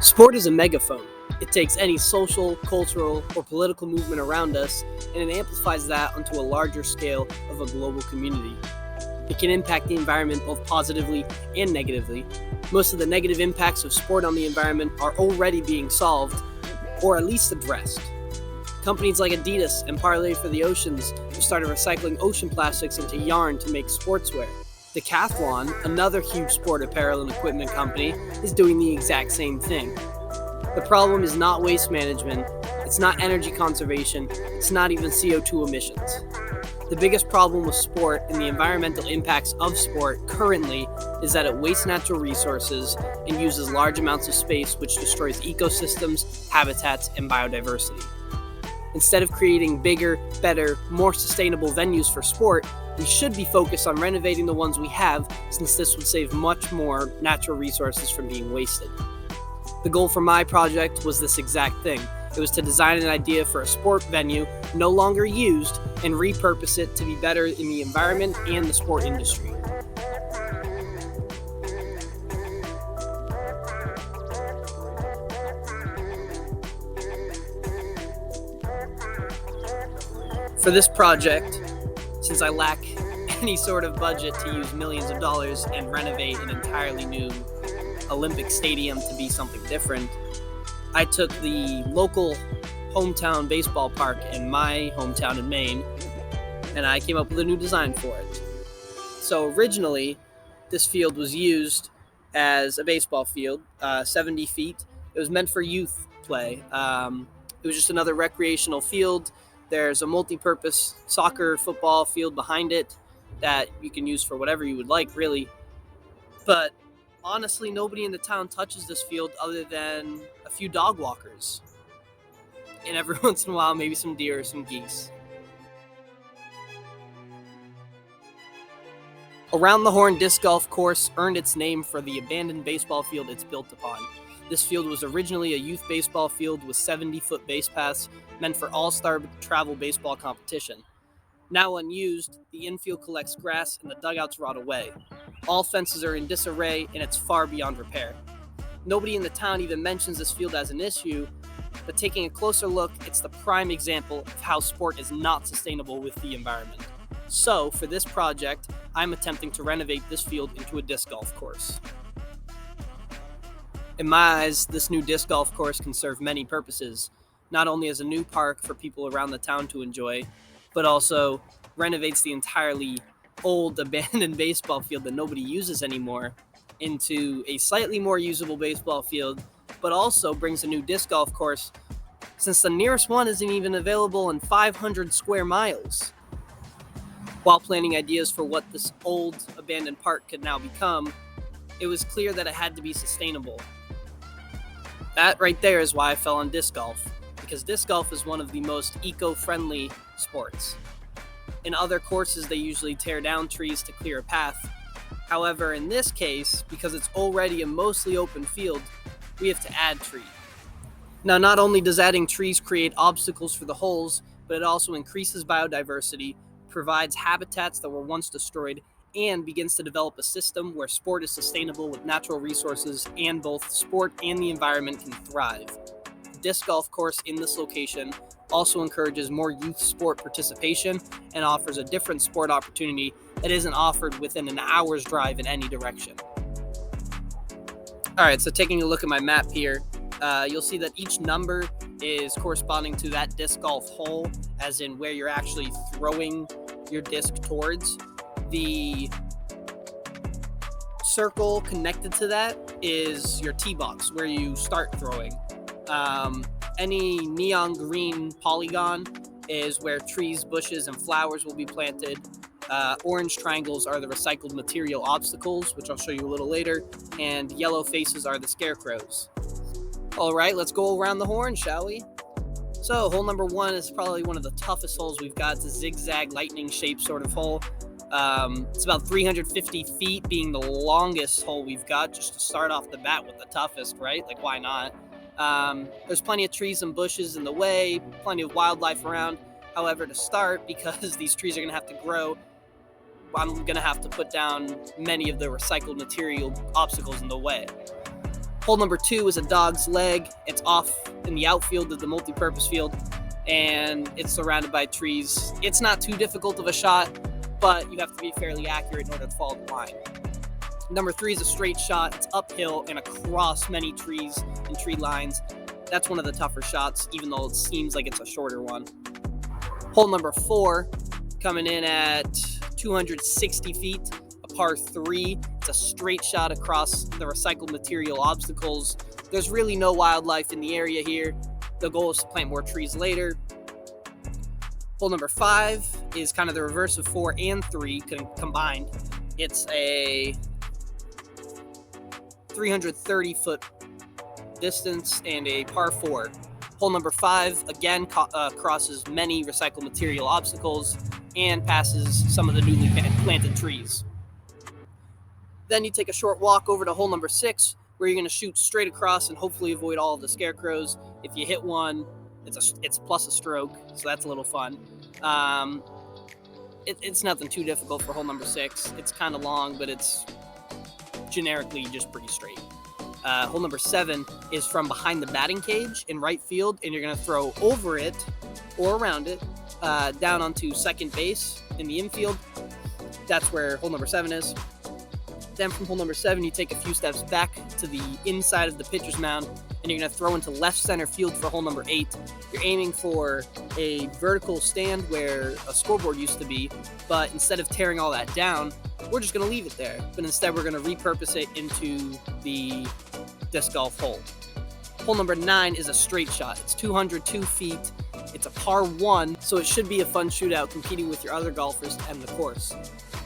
Sport is a megaphone. It takes any social, cultural, or political movement around us and it amplifies that onto a larger scale of a global community. It can impact the environment both positively and negatively. Most of the negative impacts of sport on the environment are already being solved, or at least addressed. Companies like Adidas and Parley for the Oceans have started recycling ocean plastics into yarn to make sportswear. Decathlon, another huge sport apparel and equipment company, is doing the exact same thing. The problem is not waste management, it's not energy conservation, it's not even CO2 emissions. The biggest problem with sport and the environmental impacts of sport currently is that it wastes natural resources and uses large amounts of space, which destroys ecosystems, habitats, and biodiversity. Instead of creating bigger, better, more sustainable venues for sport, we should be focused on renovating the ones we have, since this would save much more natural resources from being wasted. The goal for my project was this exact thing. It was to design an idea for a sport venue no longer used and repurpose it to be better in the environment and the sport industry. For this project, since I lack any sort of budget to use millions of dollars and renovate an entirely new Olympic stadium to be something different, I took the local hometown baseball park in my hometown in Maine, and I came up with a new design for it. So originally, this field was used as a baseball field, 70 feet. It was meant for youth play. It was just another recreational field. There's a multi-purpose soccer, football field behind it that you can use for whatever you would like, really. But honestly, nobody in the town touches this field other than a few dog walkers. And every once in a while, maybe some deer or some geese. Around the Horn Disc Golf Course earned its name for the abandoned baseball field it's built upon. This field was originally a youth baseball field with 70-foot base paths meant for all-star travel baseball competition. Now unused, the infield collects grass and the dugouts rot away. All fences are in disarray and it's far beyond repair. Nobody in the town even mentions this field as an issue, but taking a closer look, it's the prime example of how sport is not sustainable with the environment. So, for this project, I'm attempting to renovate this field into a disc golf course. In my eyes, this new disc golf course can serve many purposes, not only as a new park for people around the town to enjoy, but also renovates the entirely old abandoned baseball field that nobody uses anymore into a slightly more usable baseball field, but also brings a new disc golf course since the nearest one isn't even available in 500 square miles. While planning ideas for what this old abandoned park could now become, it was clear that it had to be sustainable. That right there is why I fell on disc golf, because disc golf is one of the most eco-friendly sports. In other courses, they usually tear down trees to clear a path. However, in this case, because it's already a mostly open field, we have to add trees. Now, not only does adding trees create obstacles for the holes, but it also increases biodiversity, provides habitats that were once destroyed, and begins to develop a system where sport is sustainable with natural resources and both sport and the environment can thrive. The disc golf course in this location also encourages more youth sport participation and offers a different sport opportunity that isn't offered within an hour's drive in any direction. All right, so taking a look at my map here, you'll see that each number is corresponding to that disc golf hole, as in where you're actually throwing your disc towards. The circle connected to that is your tee box, where you start throwing. Any neon green polygon is where trees, bushes, and flowers will be planted. Orange triangles are the recycled material obstacles, which I'll show you a little later, and yellow faces are the scarecrows. All right, let's go around the horn, shall we? So, hole number 1 is probably one of the toughest holes we've got. It's a zigzag lightning-shaped sort of hole. It's about 350 feet, being the longest hole we've got, just to start off the bat with the toughest, right? Like, why not? There's plenty of trees and bushes in the way, plenty of wildlife around. However, to start, because these trees are going to have to grow, I'm going to have to put down many of the recycled material obstacles in the way. Hole number 2 is a dog's leg. It's off in the outfield of the multi-purpose field, and it's surrounded by trees. It's not too difficult of a shot, but you have to be fairly accurate in order to follow the line. Number 3 is a straight shot. It's uphill and across many trees and tree lines. That's one of the tougher shots, even though it seems like it's a shorter one. Hole number 4, coming in at 260 feet, a par 3. It's a straight shot across the recycled material obstacles. There's really no wildlife in the area here. The goal is to plant more trees later. Hole number 5 is kind of the reverse of 4 and 3 combined. It's a 330-foot distance and a par 4. Hole number 5 again crosses many recycled material obstacles and passes some of the newly planted trees. Then you take a short walk over to hole number 6, where you're going to shoot straight across and hopefully avoid all of the scarecrows. If you hit one, it's plus a stroke, so that's a little fun. It's nothing too difficult for hole number 6. It's kind of long, but it's generically just pretty straight. Hole number 7 is from behind the batting cage in right field, and you're going to throw over it or around it down onto second base in the infield. That's where hole number 7 is. Then from hole number 7, you take a few steps back to the inside of the pitcher's mound, and you're going to throw into left center field for hole number 8. You're aiming for a vertical stand where a scoreboard used to be, but instead of tearing all that down, we're just going to leave it there. But instead, we're going to repurpose it into the disc golf hole. Hole number 9 is a straight shot. It's 202 feet. It's a par 1, so it should be a fun shootout competing with your other golfers to end the course.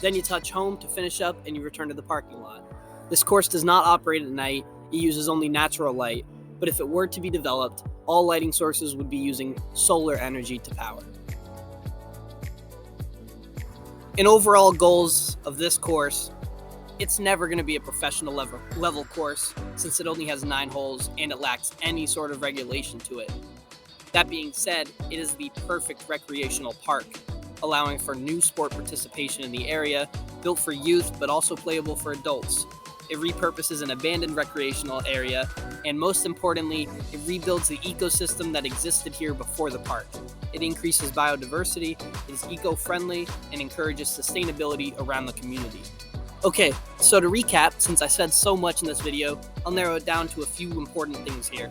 Then you touch home to finish up, and you return to the parking lot. This course does not operate at night. It uses only natural light, but if it were to be developed, all lighting sources would be using solar energy to power. In overall goals of this course, it's never going to be a professional level course, since it only has 9 holes and it lacks any sort of regulation to it. That being said, it is the perfect recreational park, allowing for new sport participation in the area, built for youth but also playable for adults. It repurposes an abandoned recreational area, and most importantly, it rebuilds the ecosystem that existed here before the park. It increases biodiversity, is eco-friendly, and encourages sustainability around the community. Okay, so to recap, since I said so much in this video, I'll narrow it down to a few important things here.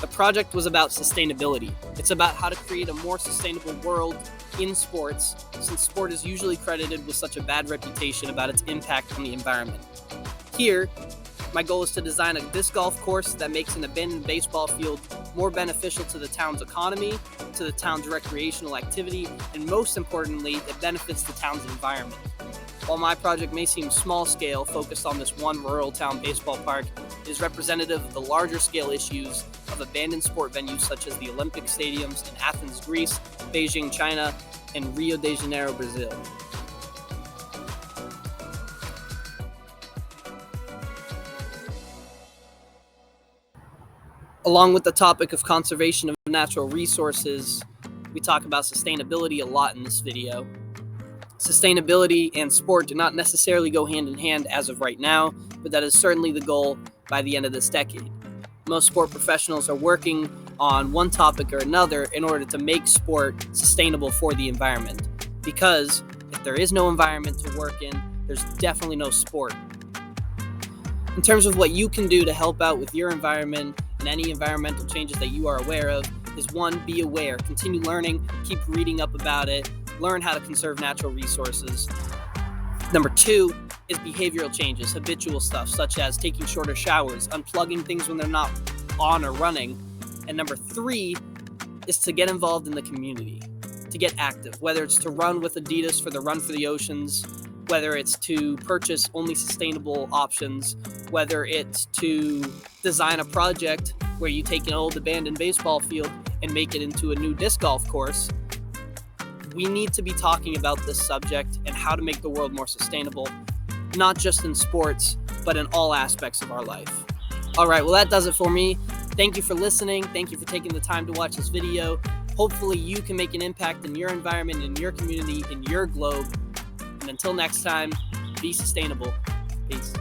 The project was about sustainability. It's about how to create a more sustainable world in sports, since sport is usually credited with such a bad reputation about its impact on the environment. Here, my goal is to design a disc golf course that makes an abandoned baseball field more beneficial to the town's economy, to the town's recreational activity, and most importantly, it benefits the town's environment. While my project may seem small scale, focused on this one rural town baseball park, it is representative of the larger scale issues of abandoned sport venues such as the Olympic stadiums in Athens, Greece, Beijing, China, and Rio de Janeiro, Brazil. Along with the topic of conservation of natural resources, we talk about sustainability a lot in this video. Sustainability and sport do not necessarily go hand in hand as of right now, but that is certainly the goal by the end of this decade. Most sport professionals are working on one topic or another in order to make sport sustainable for the environment. Because if there is no environment to work in, there's definitely no sport. In terms of what you can do to help out with your environment and any environmental changes that you are aware of, is 1, be aware, continue learning, keep reading up about it, learn how to conserve natural resources. Number 2 is behavioral changes, habitual stuff, such as taking shorter showers, unplugging things when they're not on or running. And number 3 is to get involved in the community, to get active, whether it's to run with Adidas for the Run for the Oceans, whether it's to purchase only sustainable options, whether it's to design a project where you take an old abandoned baseball field and make it into a new disc golf course. We need to be talking about this subject and how to make the world more sustainable, not just in sports, but in all aspects of our life. All right, well, that does it for me. Thank you for listening. Thank you for taking the time to watch this video. Hopefully you can make an impact in your environment, in your community, in your globe. And until next time, be sustainable. Peace.